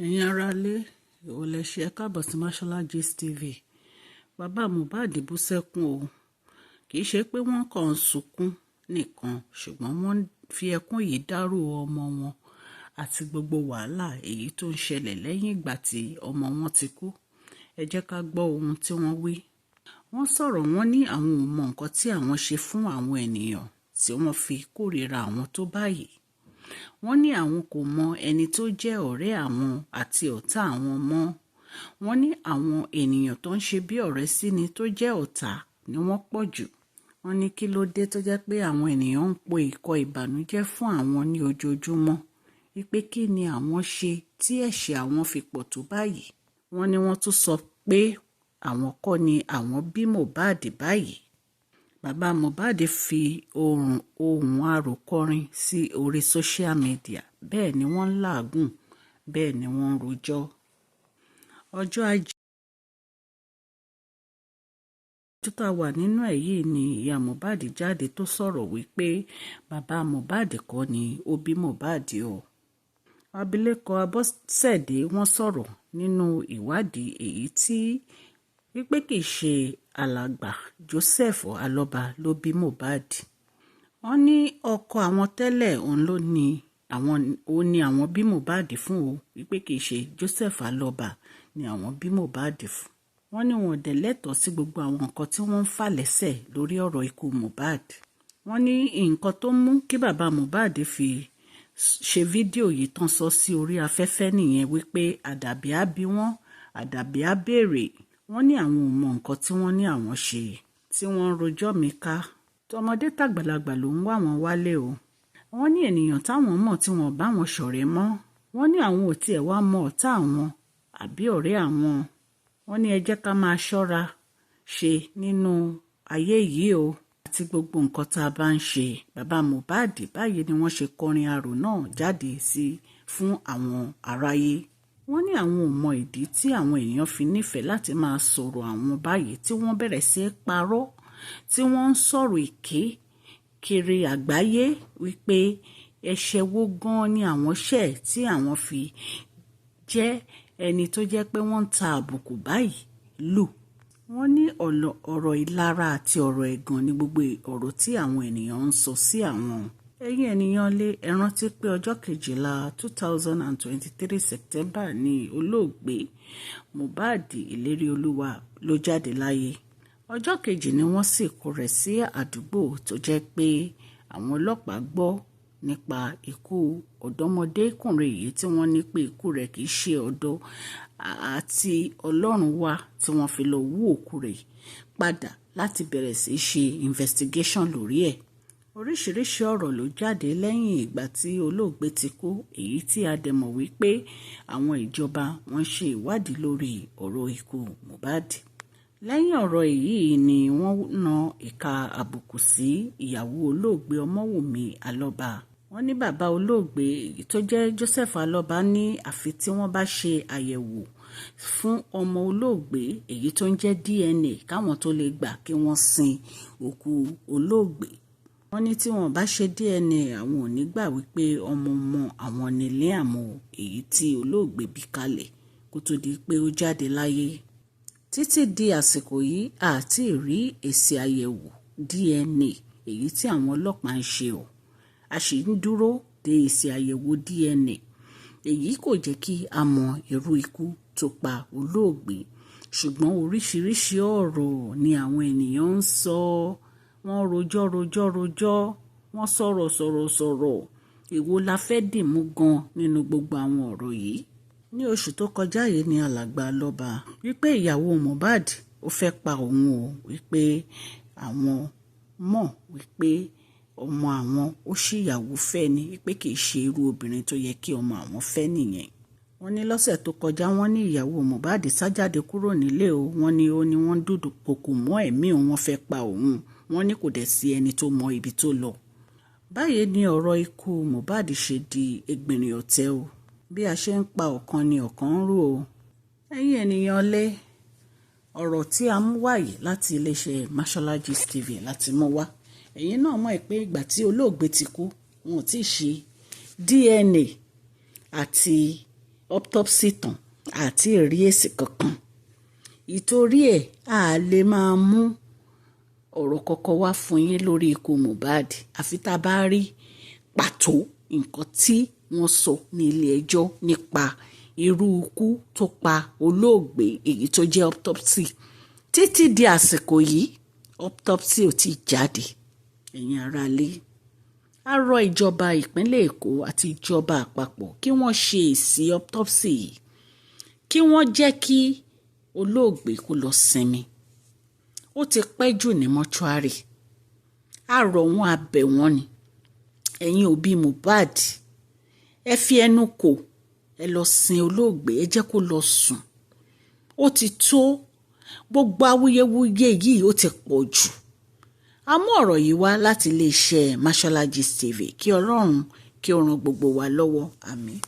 ẹ̀yin aráalé èwo lẹ ṣe ẹ káàbọ̀ sí Mashola Gist TV. Bàbá Mohbad bú sẹ́kún o, kì í ṣe pé wọ́n kàn ń sunkún nìkan ṣùgbọ́n wọ́n fi ẹkún yìí dárò ọmọ wọn àti gbogbo wàhálà èyí tó ń ṣẹlẹ̀ lẹ́yìn ìgbà tí ọmọ wọn ti kú. Ẹ jẹ́ ká gbọ́ ohun tí wọ́n wí. Wọ́n sọ̀rọ̀, wọ́n ní àwọn ò mọ nǹkan tí àwọn ṣe fún àwọn ènìyàn tí wọ́n fi kórìíra àwọn tó báyìí. Wọ́n ní àwọn kò mọ ẹni tó jẹ́ ọ̀rẹ́ àwọn àti ọ̀tá àwọn mọ́. Wọ́n ní àwọn ènìyàn tó ń ṣe bí ọ̀rẹ́ sí ni tó jẹ́ ọ̀tá ni wọ́n pọ̀ jù. Wọ́n ní kí ló dé tó jẹ́ pé àwọn ènìyàn ń po ìkọ̀ ìbànújẹ́ fún àwọn ní ojoojúmọ́. Wípé kí ni àwọn ṣe tí ẹ̀ṣẹ̀ àwọn fi pọ̀ tó báyìí. Wọ́n ní wọ́n tún sọ pé àwọn kọ́ ni àwọn bí Mohbad báyìí. Bàbá Mohbad fi ohùn àròkọrin sí orí social media. Bẹ́ẹ̀ ni wọ́n ń làágùn, bẹ́ẹ̀ ni wọ́n ń rojọ́. Ọjọ́ Ajé tá a wà nínú ẹ̀ yìí ni ìyá Mohbad jáde tó sọ̀rọ̀ wípé bàbá Mohbad kọ́ ni ó bí Mohbad o. Abilékọ Abọ́sẹ̀dé wọ́n sọ̀rọ̀ nínú ìwádìí èyí tí wípé kì í ṣe alàgbà Joseph aAoba ló bí Mohbad. Wọ́n ní ọkọ àwọn tẹ́lẹ̀ òun ni àwọn bí Mohbad fún o, wípé kì í ṣe Joseph aAoba ni àwọn bí Mohbad fún. Wọ́n ní wọn dẹ̀ lẹ́tọ̀ọ́ sí gbogbo àwọn nǹkan tí wọ́n ń fà lẹ́sẹ̀ lórí ọ̀rọ̀ ikú Mohbad. Wọ́n ní nǹkan tó mú kí bàbá Mohbad fi ṣe fídíò yìí tán sọ sí orí afẹ́fẹ́ nìyẹn, wípé àdàbí á bí wọ́n, àdàbí á béèrè. Wọ́n ní àwọn ò mọ nǹkan tí wọ́n ní àwọn ṣe, tí wọ́n ń rojọ́ mi ká. Tọmọdé tàgbàlagbà ló ń wá wọn wálé o. Wọ́n ní ènìyàn táwọn mọ̀ tí wọ́n bá wọn ṣọ̀rẹ́ mọ́. Wọ́n ní àwọn ò tiẹ̀ wá mọ ọ̀tá àwọn àbí ọ̀rẹ́ àwọn. Wọ́n ní ẹ jẹ́ ká máa ṣọ́ra ṣe nínú ayé yìí o, àti gbogbo nǹkan tá a bá ń ṣe. Bàbá Mohbad báyìí ni wọ́n ṣe kọrin arò náà jáde sí fún àwọn aráyé. Wọ́n ní àwọn ò mọ ìdí tí àwọn èèyàn fi nífẹ̀ẹ́ láti máa sọ̀rọ̀ àwọn báyìí, tí wọ́n bẹ̀rẹ̀ sí parọ́, tí wọ́n ń sọ̀rọ̀ èké kiri àgbáyé wípé ẹ̀ṣẹ̀ wo gan ni àwọn ṣẹ̀ tí àwọn fi jẹ́ ẹni tó jẹ́ pé wọ́n ń ta àbùkù báyìí lù. Wọ́n ní ọ̀rọ̀ ìlara àti ọ̀rọ̀ ẹ̀gàn ni gbogbo ọ̀rọ̀ tí àwọn ènìyàn ń sọ sí àwọn. Ẹ̀yin ènìyàn lé ẹ rántí pé ọjọ́ 12 2023 September ni olóògbé Mohbad ilerioluwa ló jáde láyé. Ọjọ́ kejì ni wọ́n sìnkú rẹ̀ sí àdúgbò tó jẹ́ pé àwọn ọlọ́pàá gbọ́ nípa ikú ọ̀dọ́mọdékùnrin yìí tí wọ́n ní pé ikú rẹ̀ kìí ṣe ọ̀dọ̀ àti Ọlọ́run wá, tí wọ́n fi lọ wú òkú rẹ̀ padà láti bẹ̀rẹ̀ sí ṣe investigation lórí ẹ̀. Oríṣiríṣi ọ̀rọ̀ ló jáde lẹ́yìn ìgbà tí olóògbé ti kú, èyí tí a dẹ̀ mọ̀ wípé àwọn ìjọba wọ́n ṣe ìwádìí lórí ọ̀rọ̀ ikú Mohbad. Lẹ́yìn ọ̀rọ̀ yìí ni wọ́n na ìka àbùkù sí ìyàwó olóògbé Ọmọwùmí aAoba. Wọ́n ní bàbá olóògbé èyí tó jẹ́ Joseph aAoba ní àfi tí wọ́n bá ṣe àyẹ̀wò fún ọmọ olóògbé èyí tó ń jẹ́ DNA káwọn tó lè gbà kí wọ́n sin òkú olóògbé. Wọ́n ní tí wọ́n bá ṣe DNA àwọn ò ní gbà wípé ọmọ àwọn nílé àmọ́ èyí tí olóògbé bí kalẹ̀ kó tó di pé ó jáde láyé. Títí di àsìkò yìí àti rí èsì àyẹ̀wò DNA èyí tí àwọn ọlọ́pàá ń ṣe o. A sì ń dúró de èsì àyẹ̀wò DNA. Èyí kò jẹ́ kí a mọ irú ikú tó pa olóògbé, ṣùgbọ́n oríṣiríṣi ọ̀rọ̀ ni àwọn ènìyàn ń sọ. Wọ́n rojọ́, wọ́n sọ̀rọ̀. Èwo la fẹ́ dìmú gan nínú gbogbo àwọn ọ̀rọ̀ yìí? Ní oṣù tó kọjá yìí ni alàgbà aAoba wípé ìyàwó Mohbad ó fẹ́ pa òun o, wípé àwọn mọ̀ wípé ọmọ àwọn ó ṣì ìyàwó fẹ́ ni, wípé kì í ṣe irú obìnrin tó yẹ kí ọmọ àwọn fẹ́ nìyẹn. Wọ́n ní lọ́sẹ̀ tó kọjá wọ́n ní ìyàwó Mohbad sájáde kúrò nílé o. Wọ́n ní wọ́n dúdú pokùn mọ́ ẹ̀mí òun, wọ́n fẹ́ pa òun. Wọ́n ní kò dẹ̀ sí ẹni tó mọ ibi tó lọ. Báyìí ni ọ̀rọ̀ ikú Mohbad ṣe di ẹgbìnrin ọ̀tẹ̀ o. Bí a ṣe ń pa ọ̀kan ni ọ̀kan ń rò o. Ẹ̀yin ènìyàn lé ọ̀rọ̀ tí a mú wáyé láti iléeṣẹ́ Mashola Gist TV láti mú wá. Ẹ̀yin náà mọ̀ pé ìgbà tí olóògbé ti kú wọn ò tí ì ṣe DNA àti autopsy tán àti rí èsì kankan. Ìtorí ẹ̀ a lè máa mú ọ̀rọ̀ kọ̀ọ̀kan wá fún yín lórí ikú Mohbad àfi tá a bá rí pàtó nǹkan tí wọ́n sọ ní ilé ẹjọ́ nípa irú ikú tó pa olóògbé, èyí tó jẹ́ autopsy. Títí di àsìkò yìí autopsy ò tí jáde. Ẹ̀yin aráalé, a rọ ìjọba ìpínlẹ̀ Èkó àti ìjọba àpapọ̀ kí wọ́n ṣe èsì autopsy yìí, kí wọ́n jẹ́ kí olóògbé kó lọ sinmi. Ó ti pẹ́ jù ní mọ́ṣúárì. A rọ̀ wọ́n, a bẹ̀ wọ́n ni. Ẹ̀yin òbí Mohbad, ẹ fi ẹnu kò, ẹ lọ sin olóògbé, ẹ jẹ́ kó lọ sùn. Ó ti tó, gbogbo awuyewuye yìí ó ti pọ̀ jù. A mú ọ̀rọ̀ yìí wá láti iléeṣẹ́ Mashola Gist TV. Kí Ọlọ́run kí ó ran gbogbo wa lọ́wọ́. Àmín.